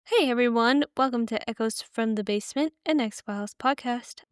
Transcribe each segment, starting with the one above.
Hey everyone, welcome to Echoes from the Basement, an X-Files podcast.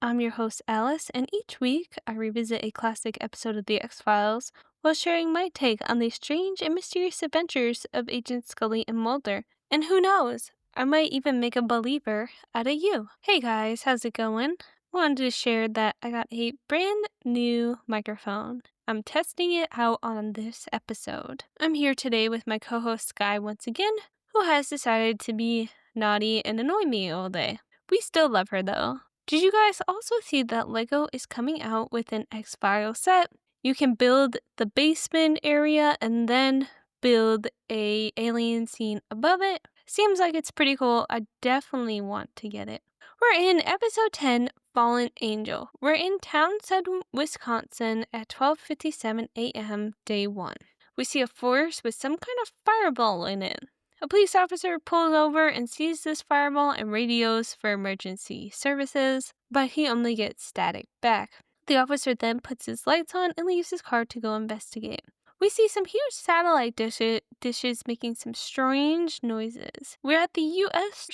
I'm your host Alice, and each week I revisit a classic episode of the X-Files while sharing my take on the strange and mysterious adventures of Agents Scully and Mulder. And who knows, I might even make a believer out of you. Hey guys, how's it going? I wanted to share that I got a brand new microphone. I'm testing it out on this episode. I'm here today with my co-host Sky once again, who has decided to be naughty and annoy me all day. We still love her though. Did you guys also see that LEGO is coming out with an X-Files set? You can build the basement area and then build a alien scene above it. Seems like it's pretty cool. I definitely want to get it. We're in episode 10, Fallen Angel. We're in Townsend, Wisconsin at 12:57 a.m. day 1. We see a forest with some kind of fireball in it. A police officer pulls over and sees this fireball and radios for emergency services, but he only gets static back. The officer then puts his lights on and leaves his car to go investigate. We see some huge satellite dishes making some strange noises. We're at the U.S.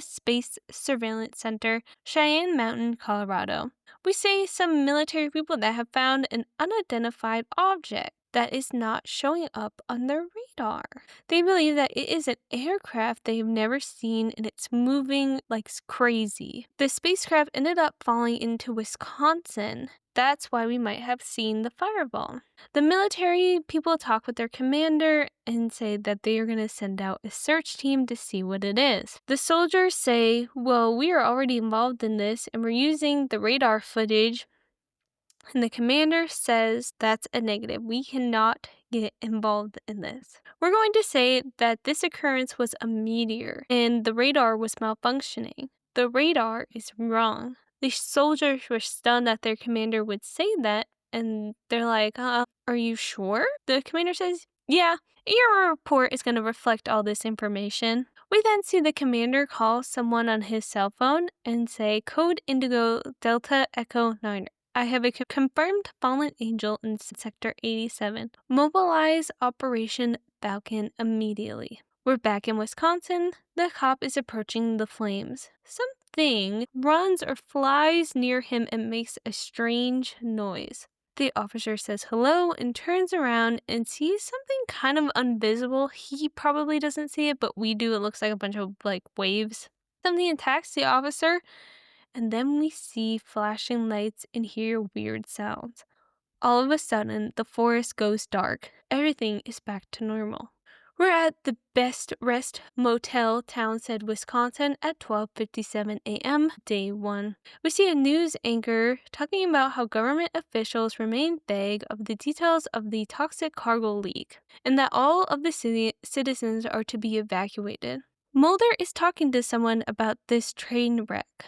Space Surveillance Center, Cheyenne Mountain, Colorado. We see some military people that have found an unidentified object that is not showing up on their radar. They believe that it is an aircraft they've never seen and it's moving like crazy. The spacecraft ended up falling into Wisconsin. That's why we might have seen the fireball. The military people talk with their commander and say that they are going to send out a search team to see what it is. The soldiers say, well, we are already involved in this and we're using the radar footage. And the commander says that's a negative. We cannot get involved in this. We're going to say that this occurrence was a meteor and the radar was malfunctioning. The radar is wrong. The soldiers were stunned that their commander would say that, and they're like, are you sure? The commander says, yeah, your report is going to reflect all this information. We then see the commander call someone on his cell phone and say, Code Indigo Delta Echo 9. I have a confirmed fallen angel in Sector 87. Mobilize Operation Falcon immediately. We're back in Wisconsin. The cop is approaching the flames. Something runs or flies near him and makes a strange noise. The officer says hello and turns around and sees something kind of invisible. He probably doesn't see it, but we do. It looks like a bunch of waves. Something attacks the officer. And then we see flashing lights and hear weird sounds. All of a sudden, the forest goes dark. Everything is back to normal. We're at the Best Rest Motel, Townsend, Wisconsin at 12:57 a.m., day 1. We see a news anchor talking about how government officials remain vague of the details of the toxic cargo leak, and that all of the citizens are to be evacuated. Mulder is talking to someone about this train wreck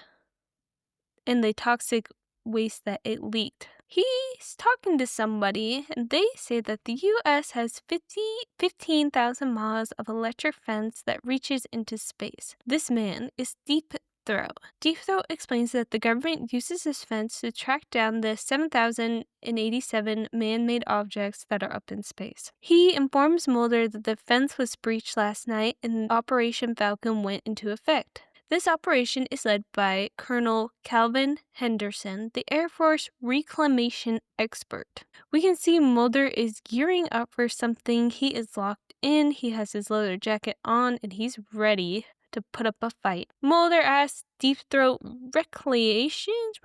and the toxic waste that it leaked. He's talking to somebody, and they say that the U.S. has 15,000 miles of electric fence that reaches into space. This man is Deep Throat. Deep Throat explains that the government uses this fence to track down the 7,087 man-made objects that are up in space. He informs Mulder that the fence was breached last night and Operation Falcon went into effect. This operation is led by Colonel Calvin Henderson, the Air Force reclamation expert. We can see Mulder is gearing up for something. He is locked in, he has his leather jacket on, and he's ready to put up a fight. Mulder asks Deep Throat reclamations.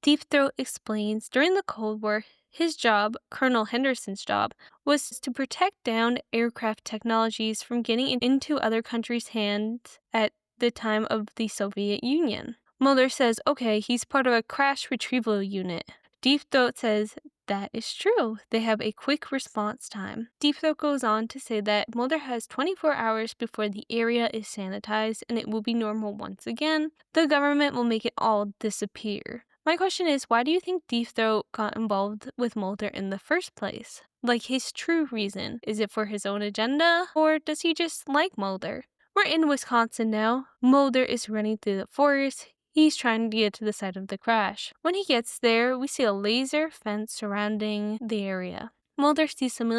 Deep Throat explains during the Cold War, his job, Colonel Henderson's job, was to protect downed aircraft technologies from getting into other countries' hands at the time of the Soviet Union. Mulder says, okay, he's part of a crash retrieval unit. Deep Throat says That is true. They have a quick response time. Deep Throat goes on to say that Mulder has 24 hours before the area is sanitized and it will be normal once again. The government will make it all disappear. My question is, why do you think Deep Throat got involved with Mulder in the first place? Like, his true reason. Is it for his own agenda, or does he just like Mulder? We're in Wisconsin now. Mulder is running through the forest. He's trying to get to the site of the crash. When he gets there, we see a laser fence surrounding the area. Mulder sees some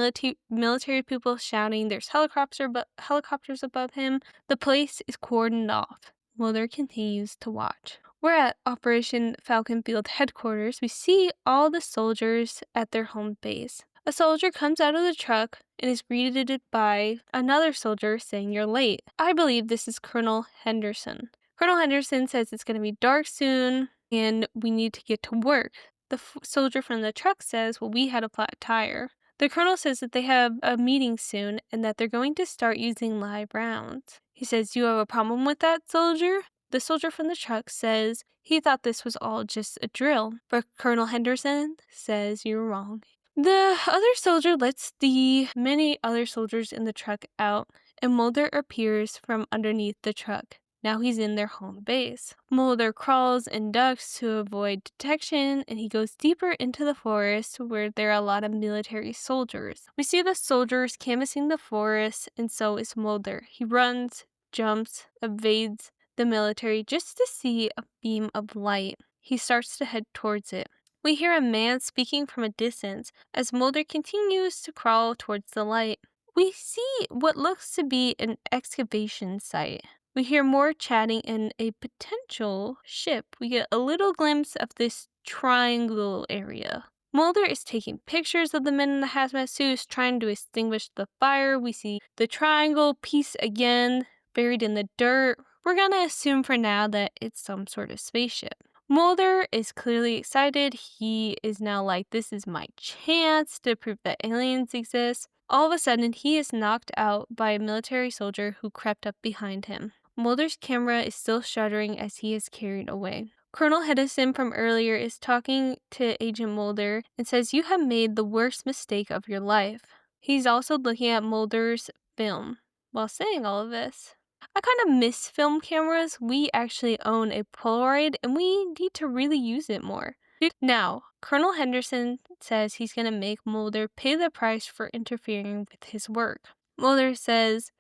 military people shouting. There's helicopters above him. The place is cordoned off. Mulder continues to watch. We're at Operation Falcon Field headquarters. We see all the soldiers at their home base. A soldier comes out of the truck and is greeted by another soldier saying, "You're late." I believe this is Colonel Henderson. Colonel Henderson says it's going to be dark soon and we need to get to work. The soldier from the truck says, "Well, we had a flat tire." The colonel says that they have a meeting soon and that they're going to start using live rounds. He says, "Do you have a problem with that, soldier?" The soldier from the truck says he thought this was all just a drill, but Colonel Henderson says you're wrong. The other soldier lets the many other soldiers in the truck out, and Mulder appears from underneath the truck. Now he's in their home base. Mulder crawls and ducks to avoid detection, and he goes deeper into the forest where there are a lot of military soldiers. We see the soldiers canvassing the forest, and so is Mulder. He runs, jumps, evades the military just to see a beam of light. He starts to head towards it. We hear a man speaking from a distance as Mulder continues to crawl towards the light. We see what looks to be an excavation site. We hear more chatting and a potential ship. We get a little glimpse of this triangle area. Mulder is taking pictures of the men in the hazmat suits trying to extinguish the fire. We see the triangle piece again buried in the dirt. We're gonna assume for now that it's some sort of spaceship. Mulder is clearly excited. He is now like, this is my chance to prove that aliens exist. All of a sudden, he is knocked out by a military soldier who crept up behind him. Mulder's camera is still shuddering as he is carried away. Colonel Henderson from earlier is talking to Agent Mulder and says, "You have made the worst mistake of your life." He's also looking at Mulder's film while saying all of this. I kind of miss film cameras. We actually own a Polaroid and we need to really use it more. Now, Colonel Henderson says he's going to make Mulder pay the price for interfering with his work. Mulder says,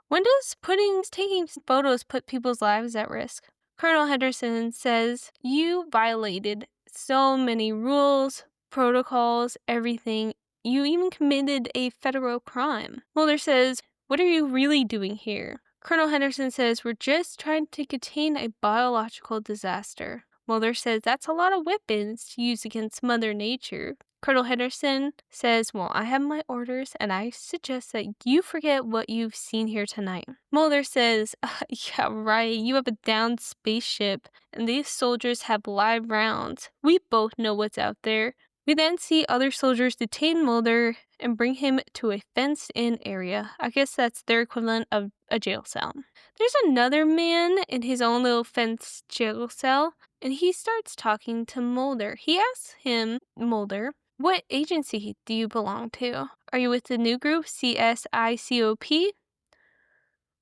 "When does taking photos put people's lives at risk?" Colonel Henderson says, "You violated so many rules, protocols, everything. You even committed a federal crime." Mulder says, "What are you really doing here?" Colonel Henderson says, "We're just trying to contain a biological disaster." Mulder says, "That's a lot of weapons to use against Mother Nature." Colonel Henderson says, "Well, I have my orders, and I suggest that you forget what you've seen here tonight." Mulder says, "Yeah, right, you have a downed spaceship, and these soldiers have live rounds. We both know what's out there." We then see other soldiers detain Mulder and bring him to a fenced-in area. I guess that's their equivalent of a jail cell. There's another man in his own little fenced jail cell, and he starts talking to Mulder. He asks him, Mulder, "What agency do you belong to? Are you with the new group, CSICOP,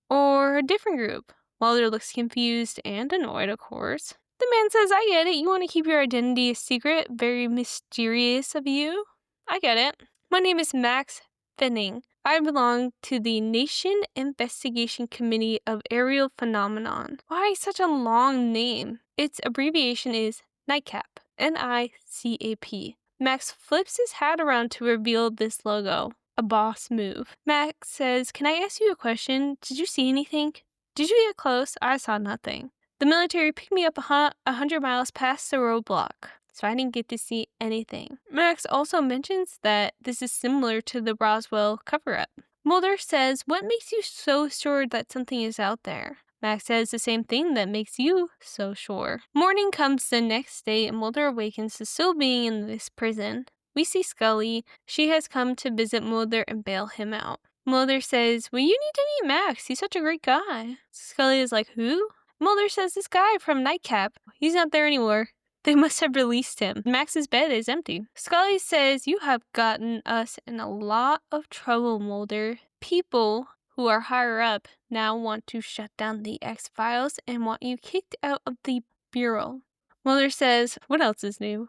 or a different group?" Mulder looks confused and annoyed, of course. The man says, "I get it. You want to keep your identity a secret. Very mysterious of you. I get it. My name is Max Fenning. I belong to the Nation Investigation Committee of Aerial Phenomenon." Why such a long name? Its abbreviation is NICAP. NICAP. Max flips his hat around to reveal this logo. A boss move. Max says, "Can I ask you a question? Did you see anything? Did you get close? I saw nothing. The military picked me up 100 miles past the roadblock, so I didn't get to see anything." Max also mentions that this is similar to the Roswell cover-up. Mulder says, "What makes you so sure that something is out there?" Max says the same thing that makes you so sure. Morning comes the next day, and Mulder awakens to still being in this prison. We see Scully. She has come to visit Mulder and bail him out. Mulder says, "Well, you need to meet Max. He's such a great guy." Scully is like, "Who?" Mulder says, "This guy from Nightcap. He's not there anymore. They must have released him. Max's bed is empty. Scully says, "You have gotten us in a lot of trouble, Mulder. People who are higher up now want to shut down the X-Files and want you kicked out of the Bureau." Mulder says, "What else is new?"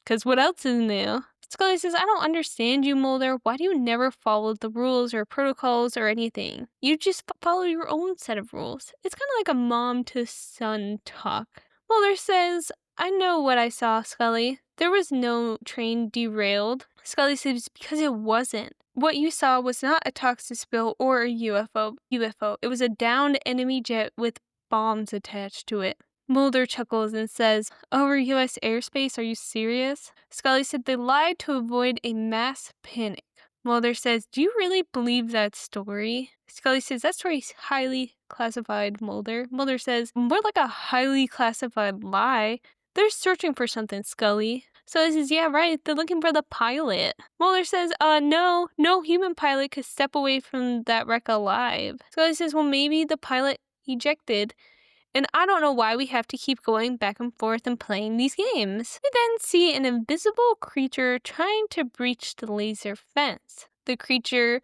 Because what else is new? Scully says, "I don't understand you, Mulder. Why do you never follow the rules or protocols or anything? You just follow your own set of rules. It's kind of like a mom to son talk." Mulder says, "I know what I saw, Scully. There was no train derailed." Scully says, "Because it wasn't. What you saw was not a toxic spill or a UFO. It was a downed enemy jet with bombs attached to it." Mulder chuckles and says, "Over U.S. airspace, are you serious?" Scully said they lied to avoid a mass panic. Mulder says, "Do you really believe that story?" Scully says, "That story's highly classified, Mulder." Mulder says, "More like a highly classified lie. They're searching for something, Scully." Scully says, "Yeah, right, they're looking for the pilot." Mulder says, no human pilot could step away from that wreck alive." Scully says, "Well, maybe the pilot ejected. And I don't know why we have to keep going back and forth and playing these games." We then see an invisible creature trying to breach the laser fence. The creature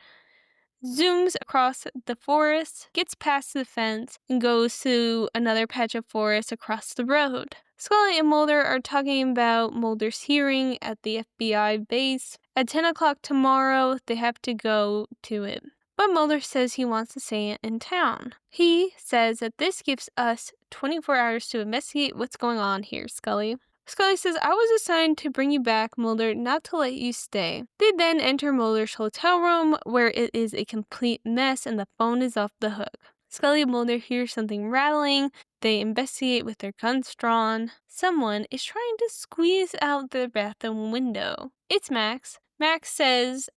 zooms across the forest, gets past the fence, and goes to another patch of forest across the road. Scully and Mulder are talking about Mulder's hearing at the FBI base. At 10 o'clock tomorrow, they have to go to it. But Mulder says he wants to stay in town. He says that this gives us 24 hours to investigate what's going on here, Scully. Scully says, "I was assigned to bring you back, Mulder, not to let you stay." They then enter Mulder's hotel room, where it is a complete mess and the phone is off the hook. Scully and Mulder hear something rattling. They investigate with their guns drawn. Someone is trying to squeeze out the bathroom window. It's Max. Max says,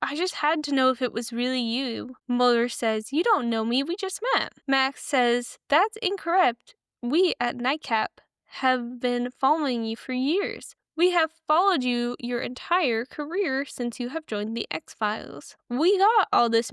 "I just had to know if it was really you." Mulder says, "You don't know me, we just met." Max says, "That's incorrect. We at Nightcap have been following you for years. We have followed you your entire career since you have joined the X-Files. We got all this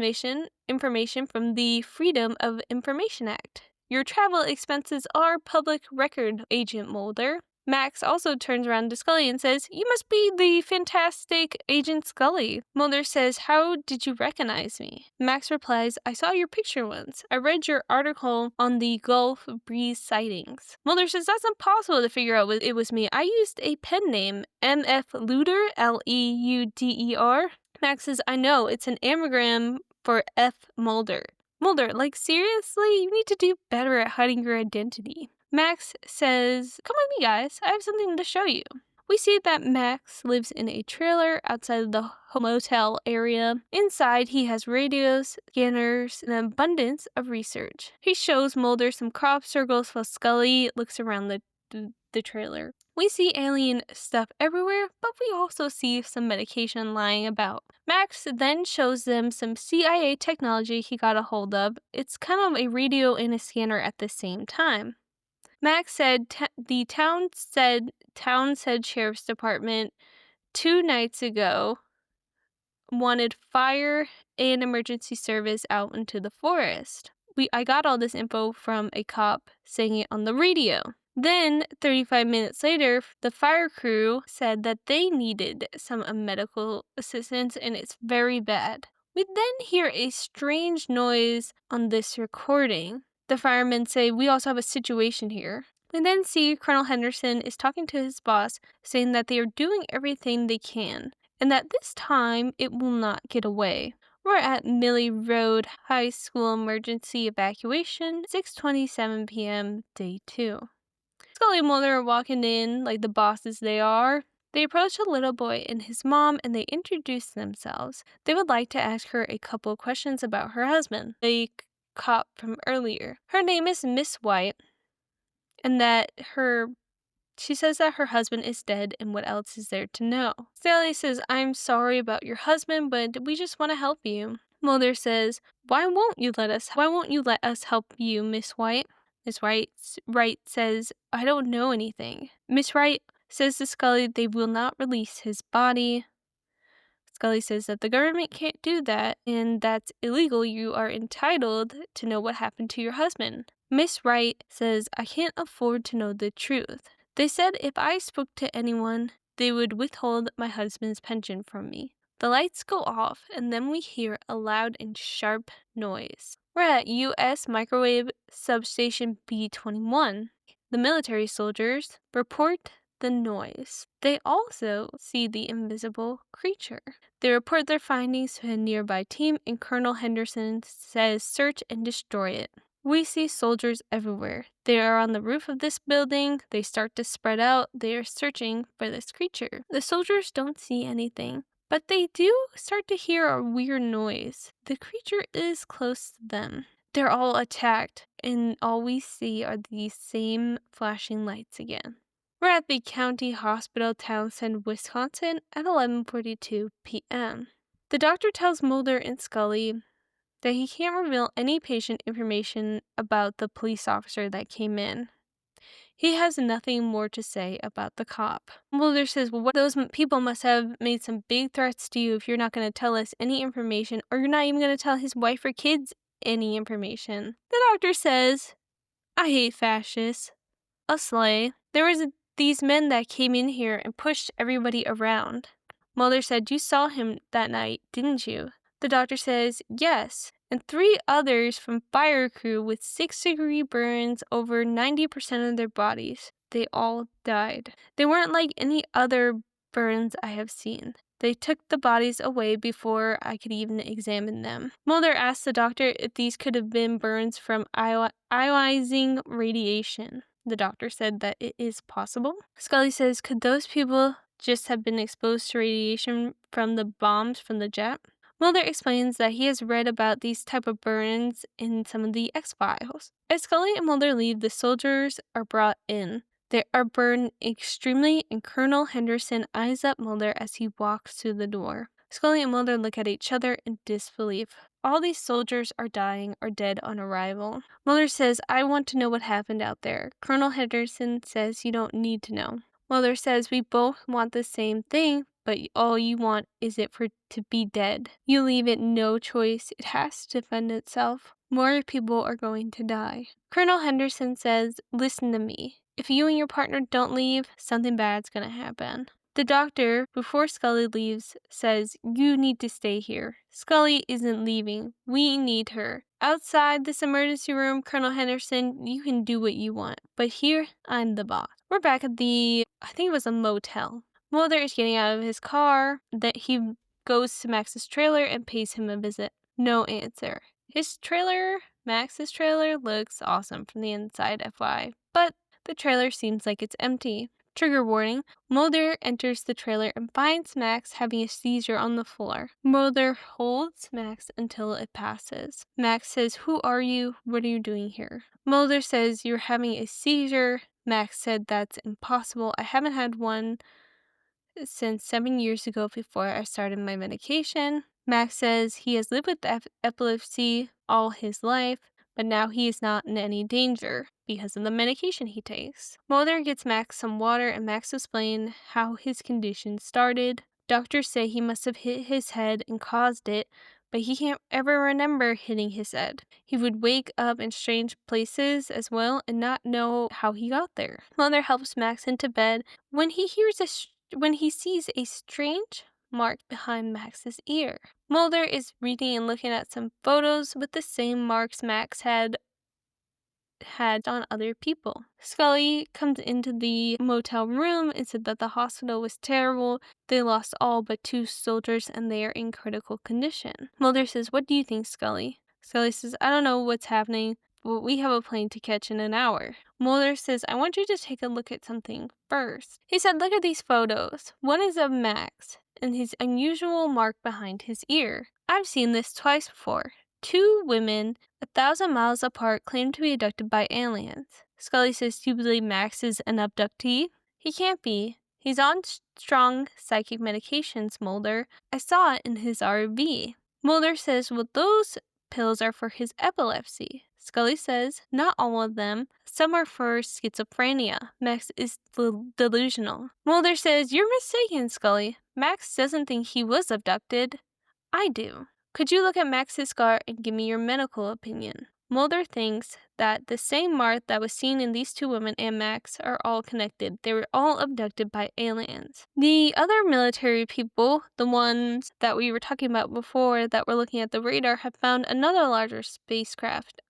information from the Freedom of Information Act. Your travel expenses are public record, Agent Mulder." Max also turns around to Scully and says, "You must be the fantastic Agent Scully." Mulder says, "How did you recognize me?" Max replies, "I saw your picture once. I read your article on the Gulf Breeze sightings." Mulder says, "That's impossible to figure out it was me. I used a pen name, M.F. Luder, Leuder." Max says, "I know, it's an anagram for F. Mulder." Mulder, like, seriously? You need to do better at hiding your identity. Max says, "Come with me, guys. I have something to show you." We see that Max lives in a trailer outside of the motel area. Inside, he has radios, scanners, and an abundance of research. He shows Mulder some crop circles while Scully looks around the trailer. We see alien stuff everywhere, but we also see some medication lying about. Max then shows them some CIA technology he got a hold of. It's kind of a radio and a scanner at the same time. Max said the Townsend Sheriff's Department 2 nights ago wanted fire and emergency service out into the forest. I got all this info from a cop saying it on the radio. Then, 35 minutes later, the fire crew said that they needed some medical assistance and it's very bad. We then hear a strange noise on this recording. The firemen say, "We also have a situation here." We then see Colonel Henderson is talking to his boss, saying that they are doing everything they can, and that this time it will not get away. We're at Millie Road High School Emergency Evacuation, 6:27 p.m., day 2. Scully and Mulder are walking in like the bosses they are. They approach a little boy and his mom and they introduce themselves. They would like to ask her a couple of questions about her husband, the cop from earlier. Her name is Miss White, and that she says that her husband is dead and what else is there to know. Sally says, "I'm sorry about your husband, but we just want to help you." Mulder says, Why won't you let us help you, Miss White?" Miss Wright says, "I don't know anything." Miss Wright says to Scully they will not release his body. Scully says that the government can't do that, and that's illegal. You are entitled to know what happened to your husband. Miss Wright says, "I can't afford to know the truth." They said if I spoke to anyone, they would withhold my husband's pension from me. The lights go off, and then we hear a loud and sharp noise. We're at U.S. Microwave Substation B-21. The military soldiers report the noise. They also see the invisible creature. They report their findings to a nearby team, and Colonel Henderson says search and destroy it. We see soldiers everywhere. They are on the roof of this building. They start to spread out. They are searching for this creature. The soldiers don't see anything, but they do start to hear a weird noise. The creature is close to them. They're all attacked, and all we see are these same flashing lights again. We're at the County Hospital, Townsend, Wisconsin at 11:42 p.m. The doctor tells Mulder and Scully that he can't reveal any patient information about the police officer that came in. He has nothing more to say about the cop. Mulder says, well, those people must have made some big threats to you if you're not going to tell us any information, or you're not even going to tell his wife or kids any information. The doctor says, I hate fascists. A sleigh. There was these men that came in here and pushed everybody around. Mulder said, you saw him that night, didn't you? The doctor says, yes, and 3 others from fire crew with 6-degree burns over 90% of their bodies. They all died. They weren't like any other burns I have seen. They took the bodies away before I could even examine them. Mulder asked the doctor if these could have been burns from ionizing radiation. The doctor said that it is possible. Scully says, could those people just have been exposed to radiation from the bombs from the jet? Mulder explains that he has read about these type of burns in some of the X-Files. As Scully and Mulder leave, the soldiers are brought in. They are burned extremely, and Colonel Henderson eyes up Mulder as he walks through the door. Scully and Mulder look at each other in disbelief. All these soldiers are dying or dead on arrival. Mulder says, I want to know what happened out there. Colonel Henderson says you don't need to know. Mulder says we both want the same thing, but all you want is it to be dead. You leave it no choice. It has to defend itself. More people are going to die. Colonel Henderson says, listen to me. If you and your partner don't leave, something bad's going to happen. The doctor, before Scully leaves, says, you need to stay here. Scully isn't leaving. We need her. Outside this emergency room, Colonel Henderson, you can do what you want. But here, I'm the boss. We're back at I think it was a motel. Mulder is getting out of his car. That he goes to Max's trailer and pays him a visit. No answer. Max's trailer looks awesome from the inside, FYI. But the trailer seems like it's empty. Trigger warning, Mulder enters the trailer and finds Max having a seizure on the floor. Mulder holds Max until it passes. Max says, who are you? What are you doing here? Mulder says, you're having a seizure. Max said, that's impossible. I haven't had one since 7 years ago before I started my medication. Max says he has lived with epilepsy all his life, but now he is not in any danger because of the medication he takes. Mulder gets Max some water, and Max explains how his condition started. Doctors say he must have hit his head and caused it, but he can't ever remember hitting his head. He would wake up in strange places as well and not know how he got there. Mulder helps Max into bed when he sees a strange mark behind Max's ear. Mulder is reading and looking at some photos with the same marks Max had on other people. Scully comes into the motel room and said that the hospital was terrible. They lost all but 2 soldiers and they are in critical condition. Mulder says, what do you think, Scully? Scully says, I don't know what's happening, but we have a plane to catch in an hour. Mulder says, I want you to take a look at something first. He said, look at these photos. One is of Max and his unusual mark behind his ear. I've seen this twice before. 2 women 1,000 miles apart claim to be abducted by aliens. Scully says, do you believe Max is an abductee? He can't be. He's on strong psychic medications, Mulder. I saw it in his RV. Mulder says, well, those pills are for his epilepsy. Scully says, not all of them. Some are for schizophrenia. Max is delusional. Mulder says, you're mistaken, Scully. Max doesn't think he was abducted. I do. Could you look at Max's scar and give me your medical opinion? Mulder thinks that the same mark that was seen in these two women and Max are all connected. They were all abducted by aliens. The other military people, the ones that we were talking about before that were looking at the radar, have found another larger spacecraft,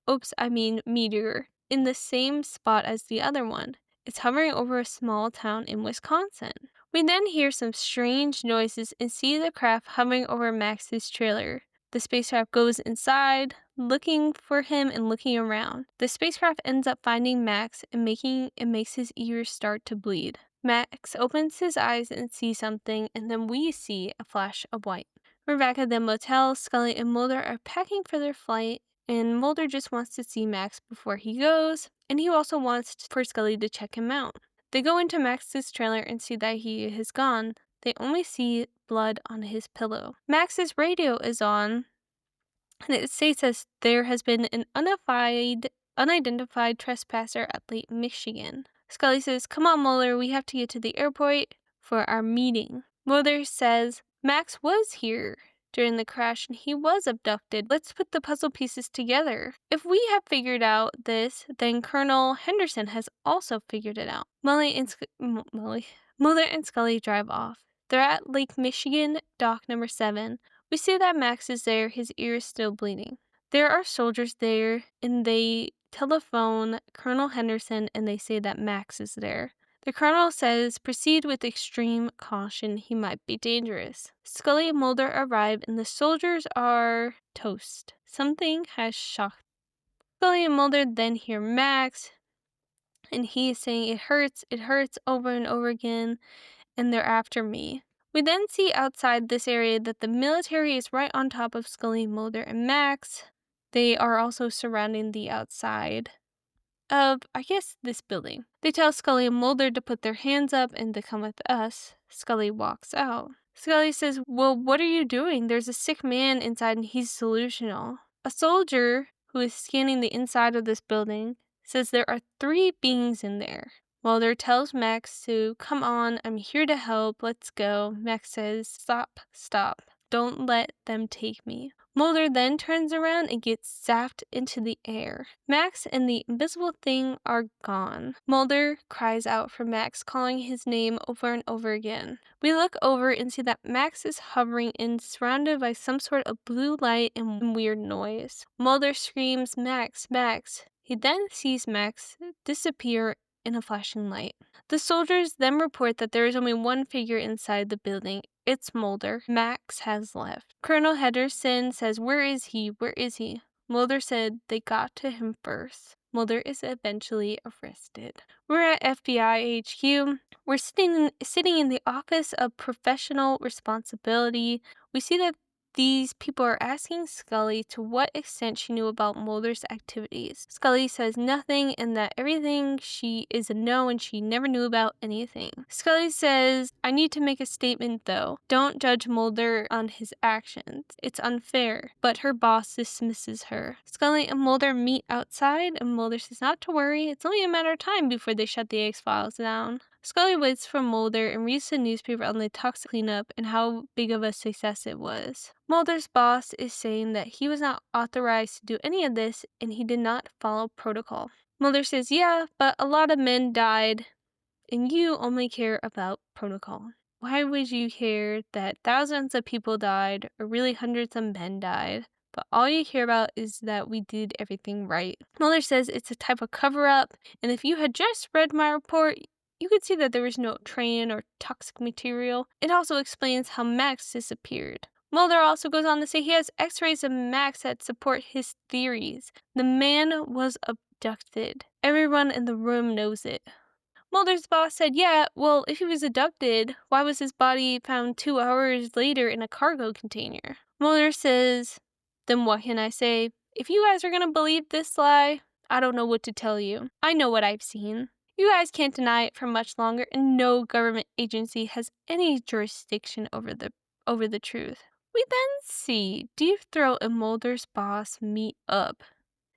meteor, in the same spot as the other one. It's hovering over a small town in Wisconsin. We then hear some strange noises and see the craft hovering over Max's trailer. The spacecraft goes inside, looking for him and looking around. The spacecraft ends up finding Max and makes his ears start to bleed. Max opens his eyes and sees something, and then we see a flash of white. We're back at the motel. Scully and Mulder are packing for their flight, and Mulder just wants to see Max before he goes, and he also wants for Scully to check him out. They go into Max's trailer and see that he has gone. They only see blood on his pillow. Max's radio is on, and it states that there has been an unidentified trespasser at Lake Michigan. Scully says, "Come on, Mulder, we have to get to the airport for our meeting." Mulder says, "Max was here during the crash and he was abducted. Let's put the puzzle pieces together. If we have figured out this, then Colonel Henderson has also figured it out." Mulder and Scully drive off. They're at Lake Michigan, dock number 7. We see that Max is there, his ear is still bleeding. There are soldiers there, and they telephone Colonel Henderson, and they say that Max is there. The colonel says, "Proceed with extreme caution, he might be dangerous." Scully and Mulder arrive, and the soldiers are toast. Something has shocked. Scully and Mulder then hear Max, and he is saying, it hurts, over and over again, and they're after me. We then see outside this area that the military is right on top of Scully, Mulder, and Max. They are also surrounding the outside of, I guess, this building. They tell Scully and Mulder to put their hands up and to come with us. Scully walks out. Scully says, "Well, what are you doing? There's a sick man inside and he's delusional." A soldier who is scanning the inside of this building says there are 3 beings in there. Mulder tells Max to, "Come on, I'm here to help, let's go." Max says, Stop. Don't let them take me." Mulder then turns around and gets zapped into the air. Max and the invisible thing are gone. Mulder cries out for Max, calling his name over and over again. We look over and see that Max is hovering and surrounded by some sort of blue light and weird noise. Mulder screams, "Max, Max." He then sees Max disappear in a flashing light. The soldiers then report that there is only one figure inside the building. It's Mulder. Max has left. Colonel Henderson says, "Where is he? Where is he?" Mulder said they got to him first. Mulder is eventually arrested. We're at FBI HQ. We're sitting in the Office of Professional Responsibility. We see that these people are asking Scully to what extent she knew about Mulder's activities. Scully says nothing and that everything she is a no and she never knew about anything. Scully says, "I need to make a statement though. Don't judge Mulder on his actions. It's unfair." But her boss dismisses her. Scully and Mulder meet outside and Mulder says not to worry. It's only a matter of time before they shut the X-Files down. Scully waits for Mulder and reads the newspaper on the toxic cleanup and how big of a success it was. Mulder's boss is saying that he was not authorized to do any of this and he did not follow protocol. Mulder says, "Yeah, but a lot of men died and you only care about protocol. Why would you care that thousands of people died or really hundreds of men died? But all you care about is that we did everything right." Mulder says it's a type of cover-up, and if you had just read my report, you could see that there was no train or toxic material. It also explains how Max disappeared. Mulder also goes on to say he has x-rays of Max that support his theories. The man was abducted. Everyone in the room knows it. Mulder's boss said, "Yeah, well, if he was abducted, why was his body found 2 hours later in a cargo container?" Mulder says, "Then what can I say? If you guys are gonna believe this lie, I don't know what to tell you. I know what I've seen. You guys can't deny it for much longer, and no government agency has any jurisdiction over the truth." We then see Deep Throat and Mulder's boss meet up.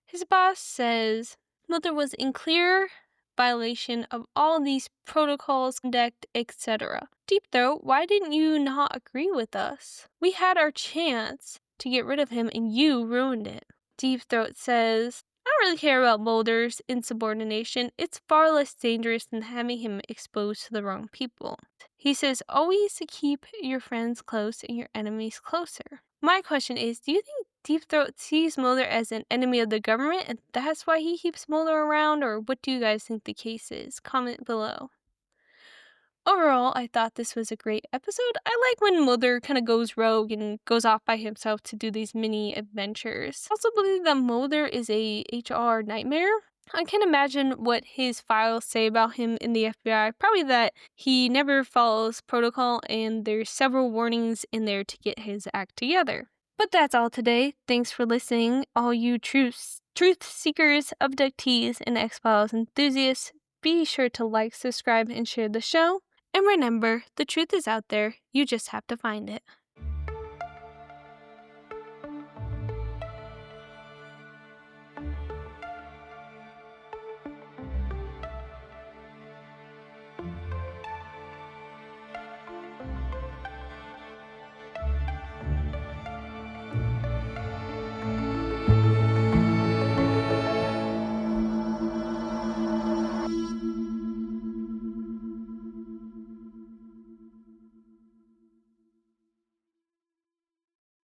His boss says Mulder was in clear violation of all these protocols, conduct, etc. Deep Throat, why didn't you not agree with us? We had our chance to get rid of him and you ruined it. Deep Throat says, I don't really care about Mulder's insubordination. It's far less dangerous than having him exposed to the wrong people. He says always keep your friends close and your enemies closer. My question is, do you think Deep Throat sees Mulder as an enemy of the government and that's why he keeps Mulder around, or what do you guys think the case is? Comment below. Overall, I thought this was a great episode. I like when Mulder kind of goes rogue and goes off by himself to do these mini adventures. I also believe that Mulder is a HR nightmare. I can imagine what his files say about him in the FBI. Probably that he never follows protocol and there's several warnings in there to get his act together. But that's all today. Thanks for listening, all you truth seekers, abductees, and X-Files enthusiasts. Be sure to like, subscribe, and share the show. And remember, the truth is out there, you just have to find it.